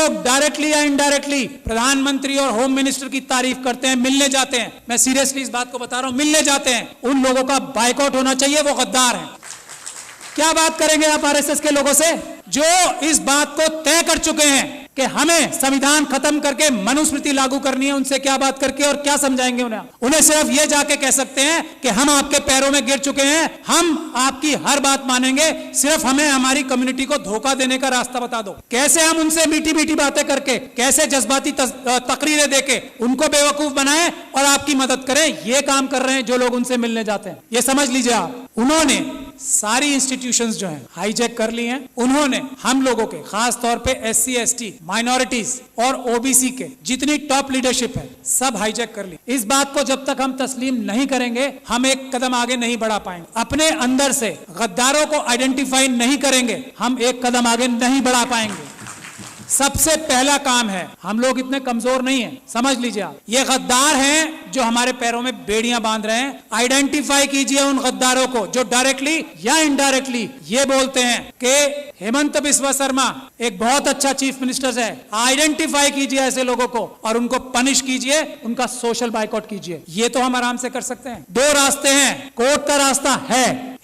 लोग डायरेक्टली या इनडायरेक्टली प्रधानमंत्री और होम मिनिस्टर की तारीफ करते हैं, मिलने जाते हैं, मैं सीरियसली इस बात को बता रहा हूं, मिलने जाते हैं, उन लोगों का बायकॉट होना चाहिए, वो गद्दार हैं। क्या बात करेंगे आप आरएसएस के लोगों से जो इस बात को तय कर चुके हैं कि हमें संविधान खत्म करके मनुस्मृति लागू करनी है? उनसे क्या बात करके और क्या समझाएंगे उन्हें? उन्हें सिर्फ ये जाके कह सकते हैं कि हम आपके पैरों में गिर चुके हैं, हम आपकी हर बात मानेंगे, सिर्फ हमें हमारी कम्युनिटी को धोखा देने का रास्ता बता दो। कैसे हम उनसे मीठी मीठी बातें करके, कैसे जज्बाती तकरीरें देके उनको बेवकूफ बनाएं और आपकी मदद करें, ये काम कर रहे हैं जो लोग उनसे मिलने जाते हैं। ये समझ लीजिए आप, उन्होंने सारी इंस्टीट्यूशंस जो हैं हाईजैक कर ली हैं। उन्होंने हम लोगों के, खास तौर पे एससी एसटी, माइनॉरिटीज और ओबीसी के जितनी टॉप लीडरशिप है सब हाईजैक कर ली। इस बात को जब तक हम तस्लीम नहीं करेंगे हम एक कदम आगे नहीं बढ़ा पाएंगे। अपने अंदर से गद्दारों को आइडेंटिफाई नहीं करेंगे हम एक कदम आगे नहीं बढ़ा पाएंगे। सबसे पहला काम है, हम लोग इतने कमजोर नहीं हैं, समझ लीजिए आप, ये गद्दार हैं जो हमारे पैरों में बेड़ियां बांध रहे हैं। आइडेंटिफाई कीजिए उन गद्दारों को जो डायरेक्टली या इनडायरेक्टली ये बोलते हैं कि हेमंत बिस्वा शर्मा एक बहुत अच्छा चीफ मिनिस्टर है। आइडेंटिफाई कीजिए ऐसे लोगों को और उनको पनिश कीजिए, उनका सोशल बाइकआउट कीजिए। ये तो हम आराम से कर सकते हैं। दो रास्ते हैं, कोर्ट का रास्ता है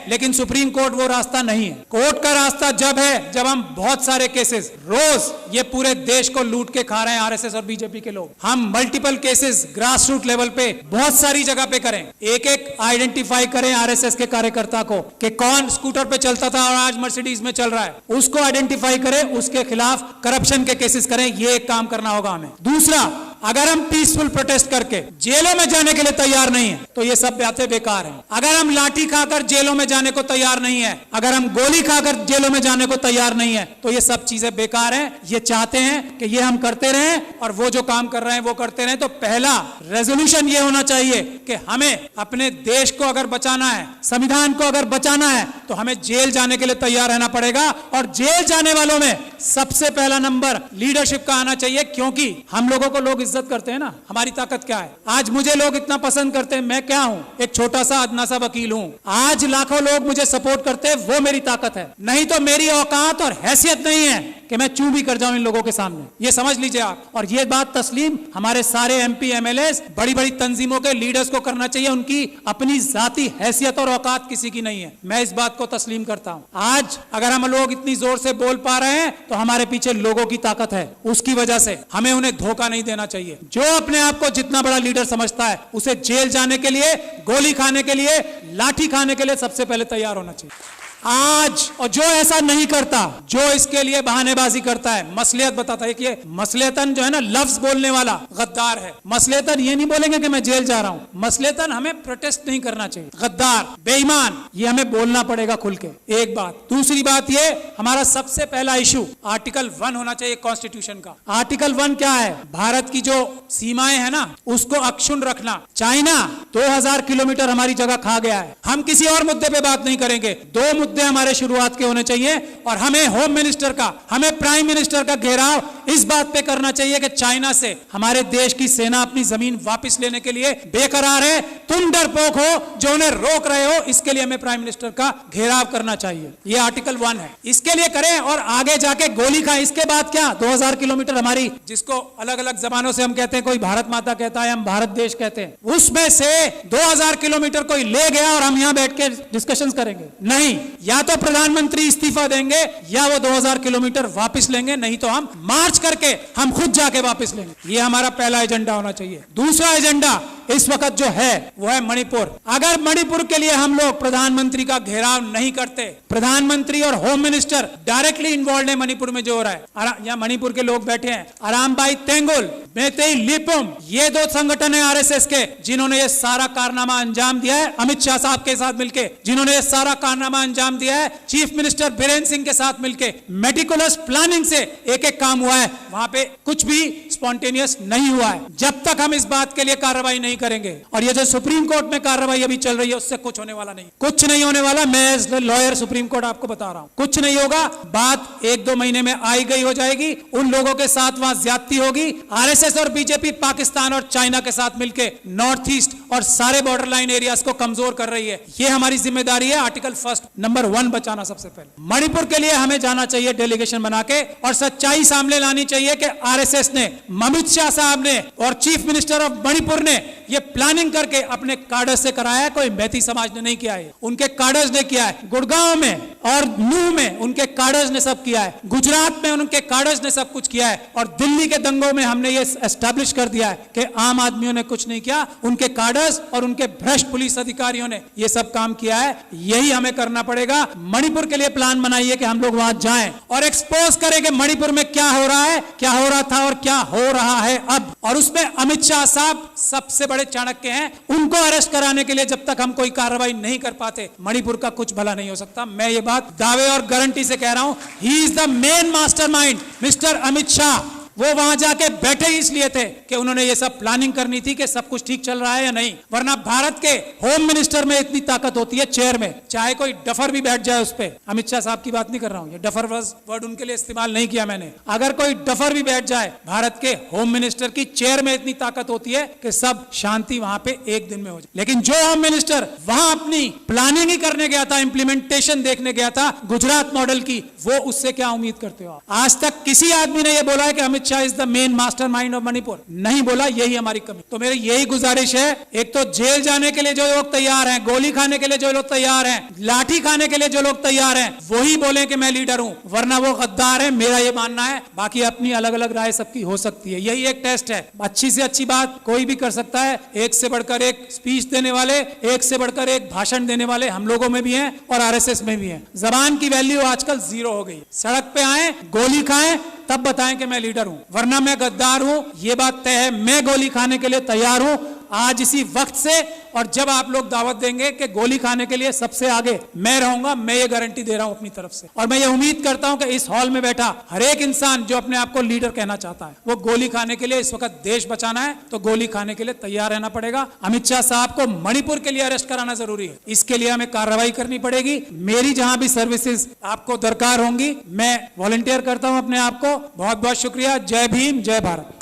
लेकिन सुप्रीम कोर्ट वो रास्ता नहीं है। कोर्ट का रास्ता जब है जब हम बहुत सारे केसेस, रोज ये पूरे देश को लूट के खा रहे हैं आरएसएस और बीजेपी के लोग, हम multiple cases grass root level पे बहुत सारी जगह पे करें, एक एक आइडेंटिफाई करें आरएसएस के कार्यकर्ता को कि कौन स्कूटर पे चलता था और आज मर्सिडीज में चल रहा है, उसको आइडेंटिफाई करें, उसके खिलाफ करप्शन के केसेस करें। ये एक काम करना होगा हमें। दूसरा, अगर हम पीसफुल प्रोटेस्ट करके जेलों में जाने के लिए तैयार नहीं है तो ये सब बातें बेकार हैं। अगर हम लाठी खाकर जेलों में जाने को तैयार नहीं है, अगर हम गोली खाकर जेलों में जाने को तैयार नहीं है तो ये सब चीजें बेकार हैं। ये चाहते हैं कि ये हम करते रहें और वो जो काम कर रहे हैं वो करते रहें। तो पहला रेजोल्यूशन ये होना चाहिए कि हमें अपने देश को अगर बचाना है, संविधान को अगर बचाना है तो हमें जेल जाने के लिए तैयार रहना पड़ेगा। और जेल जाने वालों में सबसे पहला नंबर लीडरशिप का आना चाहिए, क्योंकि हम लोगों को लोग इज्जत करते हैं ना, हमारी ताकत क्या है। आज मुझे लोग इतना पसंद करते हैं, मैं क्या हूं, एक छोटा सा अदना सा वकील हूं। आज लाखों लोग मुझे सपोर्ट करते हैं, वो मेरी ताकत है। नहीं तो मेरी औकात और हैसियत नहीं है कि मैं चूं भी कर जाऊं इन लोगों के सामने। ये समझ लीजिए आप। और ये बात तस्लीम हमारे सारे एमपी एमएलए, बड़ी बड़ी तंजीमों के लीडर्स को करना चाहिए। उनकी अपनी जाती हैसियत और औकात किसी की नहीं है, मैं इस बात को तस्लीम करता हूं। आज अगर हम लोग इतनी जोर से बोल पा रहे हैं तो हमारे पीछे लोगों की ताकत है, उसकी वजह से हमें उन्हें धोखा नहीं देना चाहिए। जो अपने आप को जितना बड़ा लीडर समझता है उसे जेल जाने के लिए, गोली खाने के लिए, लाठी खाने के लिए सबसे पहले तैयार होना चाहिए आज। और जो ऐसा नहीं करता, जो इसके लिए बहानेबाजी करता है, मसलियत बताता है, कि मसलियतन जो है ना, लफ्ज बोलने वाला गद्दार है। मसलियतन ये नहीं बोलेंगे कि मैं जेल जा रहा हूं, मसलियतन हमें प्रोटेस्ट नहीं करना चाहिए। गद्दार, बेईमान, ये हमें बोलना पड़ेगा खुल के, एक बात। दूसरी बात, ये हमारा सबसे पहला इशू आर्टिकल 1 होना चाहिए कॉन्स्टिट्यूशन का। आर्टिकल 1 क्या है? भारत की जो सीमाएं है ना उसको अक्षुण्ण रखना। चाइना 2000 किलोमीटर हमारी जगह खा गया है। हम किसी और मुद्दे पे बात नहीं करेंगे, दो मुद्दे हमारे शुरुआत के होने चाहिए। और हमें होम मिनिस्टर का, हमें प्राइम मिनिस्टर का घेराव इस बात पे करना चाहिए कि चाइना से हमारे देश की सेना अपनी जमीन वापस लेने के लिए बेकरार है। तुम डरपोक हो जो उन्हें रोक रहे हो, इसके लिए हमें प्राइम मिनिस्टर का घेराव करना चाहिए। ये आर्टिकल 1 है, इसके लिए करें। और आगे जाके गोली खाएं। इसके बाद क्या, 2000 किलोमीटर हमारी, जिसको अलग अलग जबानों से हम कहते हैं, कोई भारत माता कहता है, हम भारत देश कहते हैं, उसमें से 2000 किलोमीटर कोई ले गया और हम यहां बैठ के डिस्कशन करेंगे? नहीं, या तो प्रधानमंत्री इस्तीफा देंगे या वो 2000 किलोमीटर वापस लेंगे, नहीं तो हम मार्च करके हम खुद जाके वापस लेंगे। ये हमारा पहला एजेंडा होना चाहिए। दूसरा एजेंडा इस वक्त जो है वो है मणिपुर। अगर मणिपुर के लिए हम लोग प्रधानमंत्री का घेराव नहीं करते, प्रधानमंत्री और होम मिनिस्टर डायरेक्टली इन्वॉल्व है मणिपुर में जो हो रहा है, यहाँ मणिपुर के लोग बैठे हैं, अरामबाई तेंगुल, मेतेई लिपुम, ये दो संगठन है आरएसएस के जिन्होंने ये सारा कारनामा अंजाम दिया है। अमित शाह साहब के साथ मिलकर जिन्होंने ये सारा कारनामा अंजाम दिया है, चीफ मिनिस्टर बीरेन्द्र सिंह के साथ मिलकर मेटिकुलस प्लानिंग से एक एक काम हुआ है। वहां पे कुछ भी स्पॉन्टेनियस नहीं हुआ है। जब तक हम इस बात के लिए कार्रवाई नहीं करेंगे, और ये जो सुप्रीम कोर्ट में कार्रवाई अभी चल रही है उससे कुछ होने वाला नहीं, कुछ नहीं होने वाला। मैं एज लॉयर सुप्रीम कोर्ट आपको बता रहा हूं, कुछ नहीं होगा। बात 1-2 महीने में आई गई हो जाएगी। उन लोगों के साथ वहां ज्यादती होगी। आरएसएस और बीजेपी पाकिस्तान और चाइना के साथ मिलकर नॉर्थ ईस्ट और सारे बॉर्डर लाइन एरियाज को कमजोर कर रही है। ये हमारी जिम्मेदारी है। आर्टिकल 1 नंबर 1 बचाना सबसे पहले। मणिपुर के लिए हमें जाना चाहिए डेलीगेशन बना के और सच्चाई सामने लानी चाहिए कि आरएसएस ने, अमित शाह साहब ने और चीफ मिनिस्टर ऑफ मणिपुर ने ये प्लानिंग करके अपने काडर्स से कराया है। कोई मैती समाज ने नहीं किया है, उनके काडर्स ने किया है। गुड़गांव में और नूह में उनके काडर्स ने सब किया है। गुजरात में उनके काडर्स ने सब कुछ किया है। और दिल्ली के दंगों में हमने ये एस्टैब्लिश कर दिया है कि आम आदमियों ने कुछ नहीं किया, उनके काडर्स और उनके भ्रष्ट पुलिस अधिकारियों ने ये सब काम किया है। यही हमें करना पड़ेगा। मणिपुर के लिए प्लान बनाइए कि हम लोग वहां जाएं और एक्सपोज करें कि मणिपुर में क्या हो रहा है, क्या हो रहा था और क्या हो रहा है अब। और उसमें अमित शाह साहब सबसे बड़े चाणक्य हैं। उनको अरेस्ट कराने के लिए जब तक हम कोई कार्रवाई नहीं कर पाते, मणिपुर का कुछ भला नहीं हो सकता। मैं ये बात दावे और गारंटी से कह रहा हूं। He is the main mastermind, mister Amit Shah. वो वहां जाके बैठे ही इसलिए थे कि उन्होंने ये सब प्लानिंग करनी थी कि सब कुछ ठीक चल रहा है या नहीं। वरना भारत के होम मिनिस्टर में इतनी ताकत होती है, चेयर में, चाहे कोई डफर भी बैठ जाए उस पे। अमित शाह साहब की बात नहीं कर रहा हूं, ये डफर वर्ड उनके लिए इस्तेमाल नहीं किया मैंने। अगर कोई डफर भी बैठ जाए, भारत के होम मिनिस्टर की चेयर में इतनी ताकत होती है कि सब शांति वहां पे एक दिन में हो जाए। लेकिन जो होम मिनिस्टर वहां अपनी प्लानिंग ही करने गया था, इंप्लीमेंटेशन देखने गया था गुजरात मॉडल की, वो उससे क्या उम्मीद करते हो? आज तक किसी आदमी ने यह बोला है कि Amit Shah is the main mastermind of Manipur? नहीं बोला। यही हमारी कमी। तो मेरी यही गुजारिश है, एक तो जेल जाने के लिए जो लोग तैयार हैं, गोली खाने के लिए जो लोग तैयार हैं, लाठी खाने के लिए जो लोग तैयार हैं, वही बोले कि मैं लीडर हूं, वरना वो गद्दार है। मेरा ये मानना है। बाकी अपनी अलग अलग राय सबकी हो सकती है। यही एक टेस्ट है। अच्छी से अच्छी बात कोई भी कर सकता है। एक से बढ़कर एक स्पीच देने वाले, एक से बढ़कर एक भाषण देने वाले हम लोगों में भी हैं और आरएसएस में भी हैं। जबान की वैल्यू आजकल 0 हो गई। सड़क पे आए, गोली खाएं, तब बताएं कि मैं लीडर हूं, वरना मैं गद्दार हूं। ये बात तय है। मैं गोली खाने के लिए तैयार हूं आज इसी वक्त से। और जब आप लोग दावत देंगे कि गोली खाने के लिए सबसे आगे मैं रहूंगा, मैं ये गारंटी दे रहा हूं अपनी तरफ से। और मैं ये उम्मीद करता हूं कि इस हॉल में बैठा हर एक इंसान जो अपने आप को लीडर कहना चाहता है, वो गोली खाने के लिए, इस वक्त देश बचाना है तो गोली खाने के लिए तैयार रहना पड़ेगा। अमित शाह साहब को मणिपुर के लिए अरेस्ट कराना जरूरी है। इसके लिए हमें कार्रवाई करनी पड़ेगी। मेरी जहां भी सर्विसेज आपको दरकार होंगी, मैं वॉलंटियर करता हूं अपने आप को। बहुत बहुत शुक्रिया। जय भीम, जय Bharat.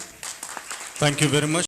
Thank you very much.